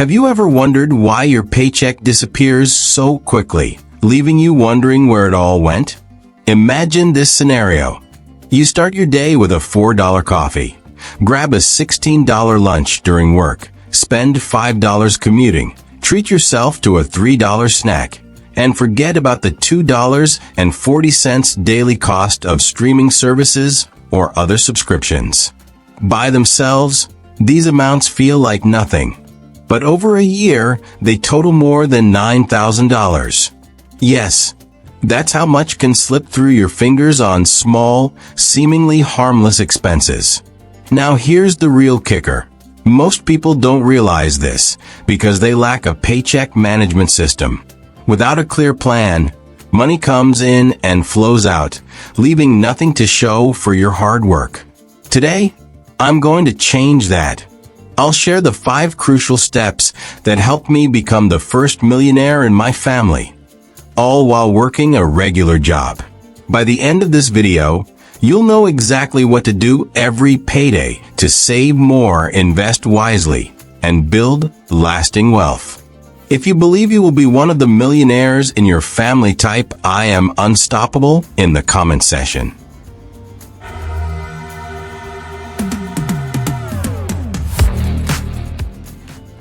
Have you ever wondered why your paycheck disappears so quickly, leaving you wondering where it all went? Imagine this scenario. You start your day with a $4 coffee, grab a $16 lunch during work, spend $5 commuting, treat yourself to a $3 snack, and forget about the $2.40 daily cost of streaming services or other subscriptions. By themselves, these amounts feel like nothing. But over a year, they total more than $9,000. Yes, that's how much can slip through your fingers on small, seemingly harmless expenses. Now here's the real kicker. Most people don't realize this because they lack a paycheck management system. Without a clear plan, money comes in and flows out, leaving nothing to show for your hard work. Today, I'm going to change that. I'll share the 5 crucial steps that helped me become the first millionaire in my family, all while working a regular job. By the end of this video, you'll know exactly what to do every payday to save more, invest wisely, and build lasting wealth. If you believe you will be one of the millionaires in your family, type "I am unstoppable" in the comment section.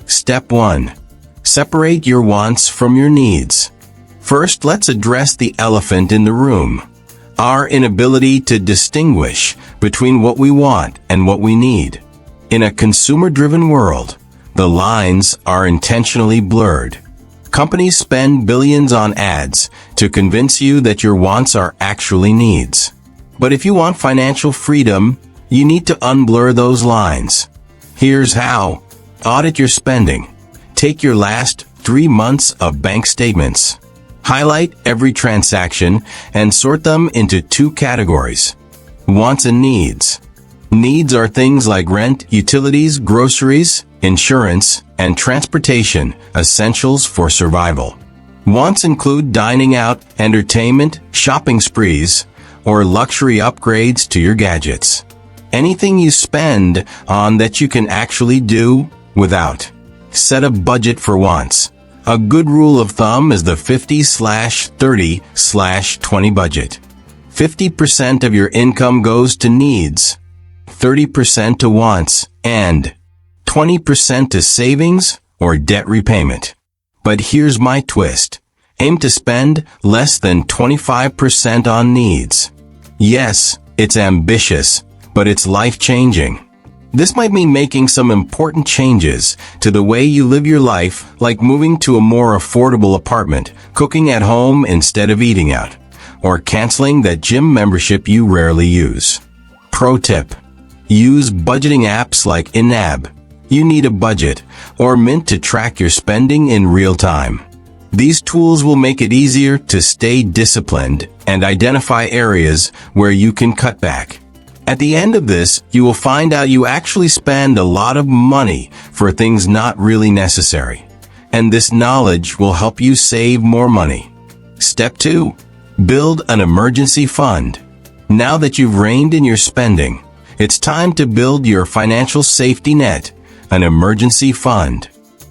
Step 1. Separate your wants from your needs. First, let's address the elephant in the room. Our inability to distinguish between what we want and what we need. In a consumer-driven world, the lines are intentionally blurred. Companies spend billions on ads to convince you that your wants are actually needs. But if you want financial freedom, you need to unblur those lines. Here's how. Audit your spending. Take your last 3 months of bank statements. Highlight every transaction and sort them into 2 categories. Wants and needs. Needs are things like rent, utilities, groceries, insurance, and transportation, essentials for survival. Wants include dining out, entertainment, shopping sprees, or luxury upgrades to your gadgets. Anything you spend on that you can actually do without. Set a budget for wants. A good rule of thumb is the 50/30/20 budget. 50% of your income goes to needs, 30% to wants, and 20% to savings or debt repayment. But here's my twist. Aim to spend less than 25% on needs. Yes, it's ambitious, but it's life-changing. This might mean making some important changes to the way you live your life, like moving to a more affordable apartment, cooking at home instead of eating out, or canceling that gym membership you rarely use. Pro tip. Use budgeting apps like Inab. You need a budget, or Mint to track your spending in real time. These tools will make it easier to stay disciplined and identify areas where you can cut back. At the end of this, you will find out you actually spend a lot of money for things not really necessary. And this knowledge will help you save more money. Step 2. Build an emergency fund. Now that you've reined in your spending, it's time to build your financial safety net, an emergency fund.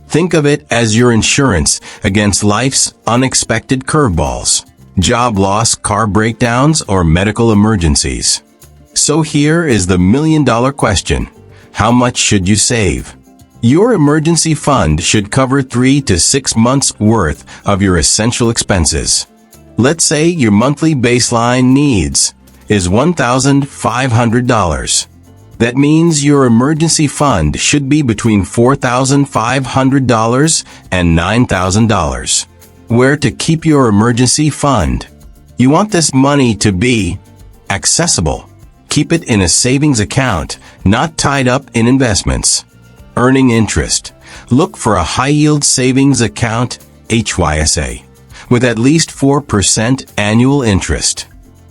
Think of it as your insurance against life's unexpected curveballs, job loss, car breakdowns, or medical emergencies. So here is the million-dollar question. How much should you save? Your emergency fund should cover 3 to 6 months' worth of your essential expenses. Let's say your monthly baseline needs is $1,500. That means your emergency fund should be between $4,500 and $9,000. Where to keep your emergency fund? You want this money to be accessible. Keep it in a savings account, not tied up in investments. Earning interest. Look for a high-yield savings account, HYSA, with at least 4% annual interest.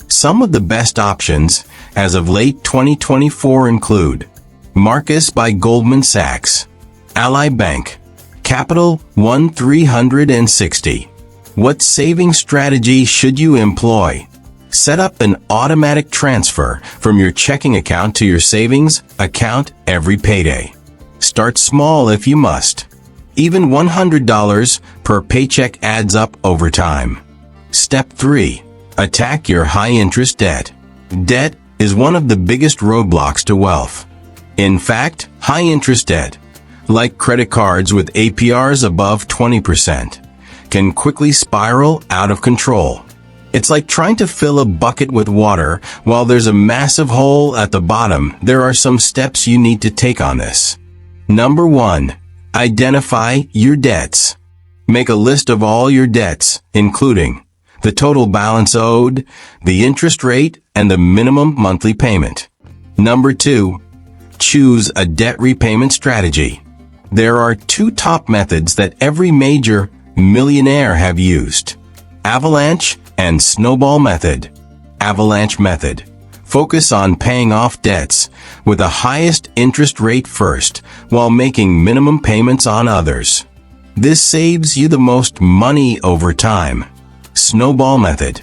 Some of the best options as of late 2024 include Marcus by Goldman Sachs, Ally Bank, Capital One 360. What saving strategy should you employ? Set up an automatic transfer from your checking account to your savings account every payday. Start small if you must. Even $100 per paycheck adds up over time. Step 3. Attack your high-interest debt. Debt is one of the biggest roadblocks to wealth. In fact, high-interest debt, like credit cards with APRs above 20%, can quickly spiral out of control. It's like trying to fill a bucket with water while there's a massive hole at the bottom. There are some steps you need to take on this. Number 1. Identify your debts. Make a list of all your debts, including the total balance owed, the interest rate, and the minimum monthly payment. Number 2. Choose a debt repayment strategy. There are 2 top methods that every major millionaire have used: avalanche and snowball method. Avalanche method. Focus on paying off debts with the highest interest rate first while making minimum payments on others. This saves you the most money over time. Snowball method.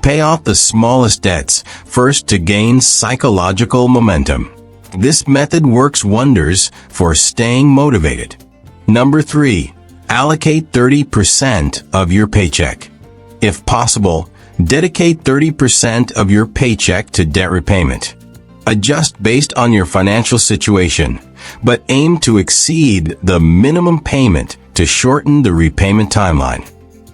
Pay off the smallest debts first to gain psychological momentum. This method works wonders for staying motivated. Number 3. Allocate 30% of your paycheck. If possible, dedicate 30% of your paycheck to debt repayment. Adjust based on your financial situation, but aim to exceed the minimum payment to shorten the repayment timeline.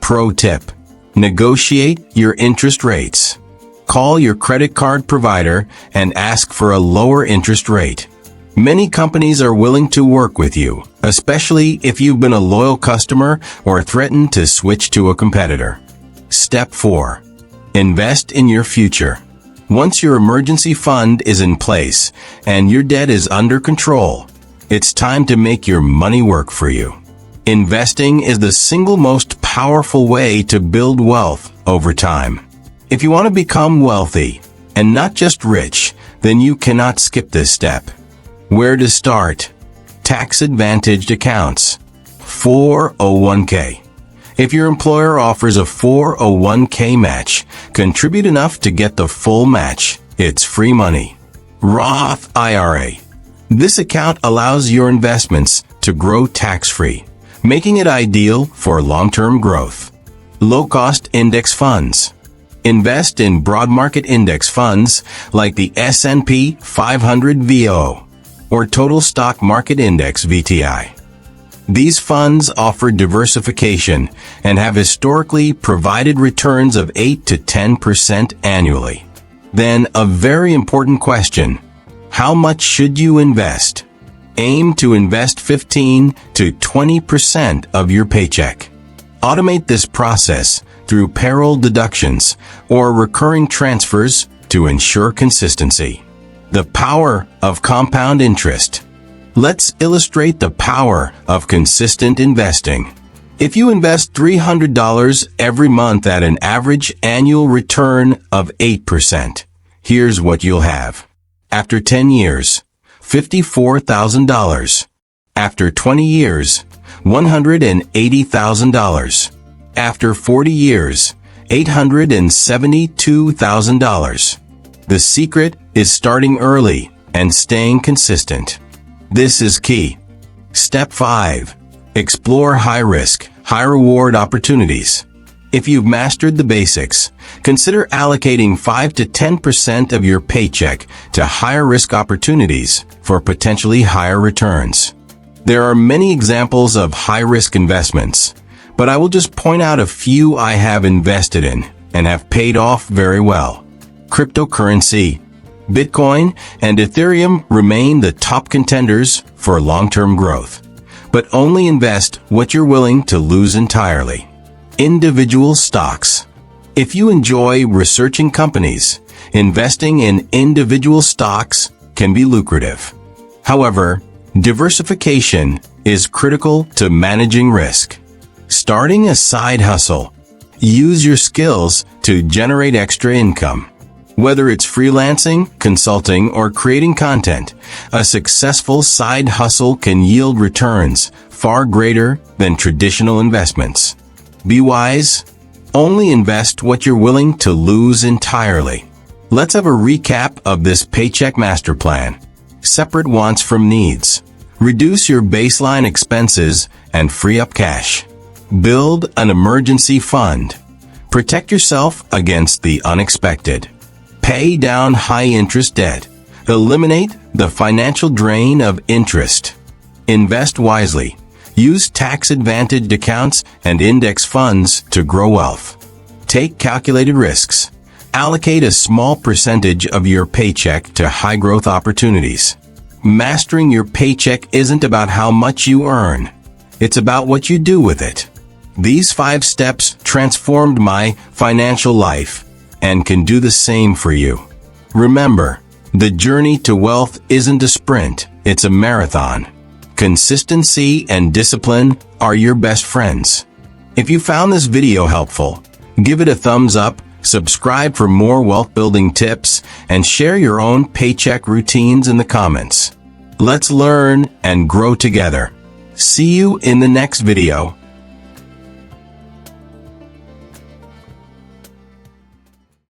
Pro tip: negotiate your interest rates. Call your credit card provider and ask for a lower interest rate. Many companies are willing to work with you, especially if you've been a loyal customer or threatened to switch to a competitor. Step 4. Invest in your future. Once your emergency fund is in place and your debt is under control, it's time to make your money work for you. Investing is the single most powerful way to build wealth over time. If you want to become wealthy, and not just rich, then you cannot skip this step. Where to start? Tax-advantaged accounts. 401k. If your employer offers a 401k match, contribute enough to get the full match. It's free money. Roth IRA. This account allows your investments to grow tax-free, making it ideal for long-term growth. Low-cost index funds. Invest in broad market index funds like the S&P 500 VO or Total Stock Market Index VTI. These funds offer diversification and have historically provided returns of 8 to 10% annually. Then, a very important question: how much should you invest? Aim to invest 15 to 20% of your paycheck. Automate this process through payroll deductions or recurring transfers to ensure consistency. The power of compound interest. Let's illustrate the power of consistent investing. If you invest $300 every month at an average annual return of 8%, here's what you'll have. After 10 years, $54,000. After 20 years, $180,000. After 40 years, $872,000. The secret is starting early and staying consistent. This is key. Step 5. Explore high-risk, high-reward opportunities. If you've mastered the basics, consider allocating 5 to 10% of your paycheck to higher-risk opportunities for potentially higher returns. There are many examples of high-risk investments, but I will just point out a few I have invested in and have paid off very well. Cryptocurrency. Bitcoin and Ethereum remain the top contenders for long-term growth, but only invest what you're willing to lose entirely. Individual stocks. If you enjoy researching companies, investing in individual stocks can be lucrative. However, diversification is critical to managing risk. Starting a side hustle. Use your skills to generate extra income. Whether it's freelancing, consulting, or creating content, a successful side hustle can yield returns far greater than traditional investments. Be wise. Only invest what you're willing to lose entirely. Let's have a recap of this paycheck master plan. Separate wants from needs. Reduce your baseline expenses and free up cash. Build an emergency fund. Protect yourself against the unexpected. Pay down high-interest debt. Eliminate the financial drain of interest. Invest wisely. Use tax-advantaged accounts and index funds to grow wealth. Take calculated risks. Allocate a small percentage of your paycheck to high-growth opportunities. Mastering your paycheck isn't about how much you earn. It's about what you do with it. These 5 steps transformed my financial life and can do the same for you. Remember, the journey to wealth isn't a sprint, it's a marathon. Consistency and discipline are your best friends. If you found this video helpful, give it a thumbs up, subscribe for more wealth-building tips, and share your own paycheck routines in the comments. Let's learn and grow together. See you in the next video.